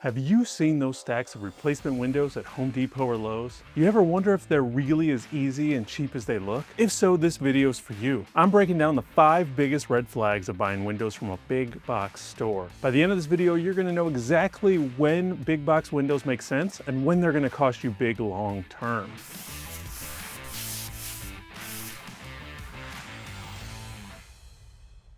Have you seen those stacks of replacement windows at Home Depot or Lowe's? You ever wonder if they're really as easy and cheap as they look? If so, this video is for you. I'm breaking down the 5 biggest red flags of buying windows from a big box store. By the end of this video, you're gonna know exactly when big box windows make sense and when they're gonna cost you big long term.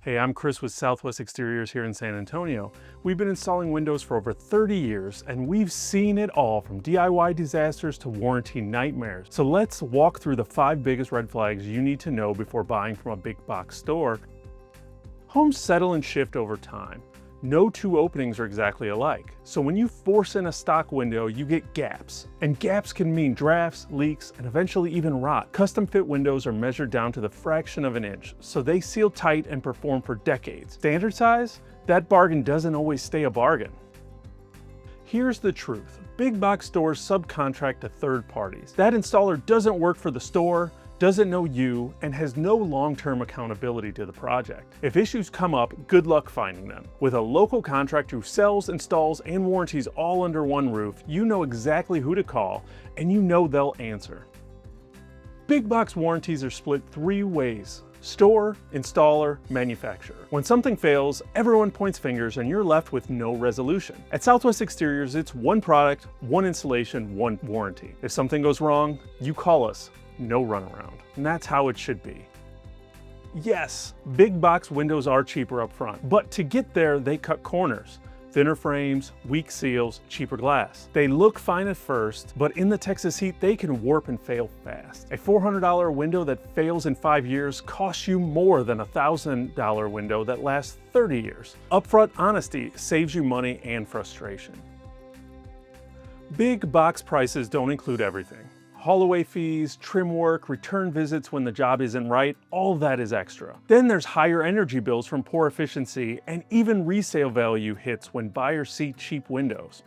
Hey, I'm Chris with Southwest Exteriors here in San Antonio. We've been installing windows for over 30 years and we've seen it all from DIY disasters to warranty nightmares. So let's walk through the 5 biggest red flags you need to know before buying from a big box store. Homes settle and shift over time. No two openings are exactly alike. So when you force in a stock window, you get gaps. And gaps can mean drafts, leaks, and eventually even rot. Custom fit windows are measured down to the fraction of an inch, so they seal tight and perform for decades. Standard size? That bargain doesn't always stay a bargain. Here's the truth. Big box stores subcontract to third parties. That installer doesn't work for the store, doesn't know you, and has no long-term accountability to the project. If issues come up, good luck finding them. With a local contractor who sells, installs, and warranties all under one roof, you know exactly who to call, and you know they'll answer. Big box warranties are split 3 ways: store, installer, manufacturer. When something fails, everyone points fingers and you're left with no resolution. At Southwest Exteriors, it's one product, one installation, one warranty. If something goes wrong, you call us. No runaround. And that's how it should be. Yes, big box windows are cheaper up front, but to get there, they cut corners. Thinner frames, weak seals, cheaper glass. They look fine at first, but in the Texas heat, they can warp and fail fast. A $400 window that fails in 5 years costs you more than a $1,000 window that lasts 30 years. Upfront honesty saves you money and frustration. Big box prices don't include everything. Haul-away fees, trim work, return visits when the job isn't right, all that is extra. Then there's higher energy bills from poor efficiency, and even resale value hits when buyers see cheap windows.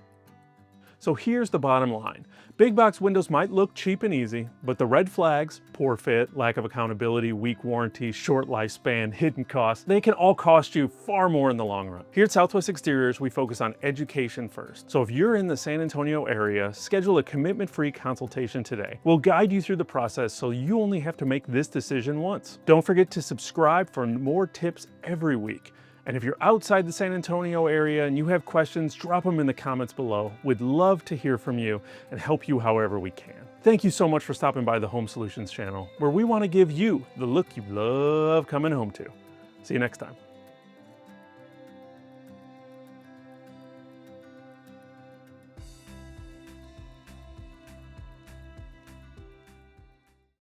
So here's the bottom line. Big box windows might look cheap and easy, but the red flags, poor fit, lack of accountability, weak warranty, short lifespan, hidden costs, they can all cost you far more in the long run. Here at Southwest Exteriors, we focus on education first. So if you're in the San Antonio area, schedule a commitment-free consultation today. We'll guide you through the process so you only have to make this decision once. Don't forget to subscribe for more tips every week. And if you're outside the San Antonio area and you have questions, drop them in the comments below. We'd love to hear from you and help you however we can. Thank you so much for stopping by the Home Solutions channel, where we want to give you the look you love coming home to. See you next time.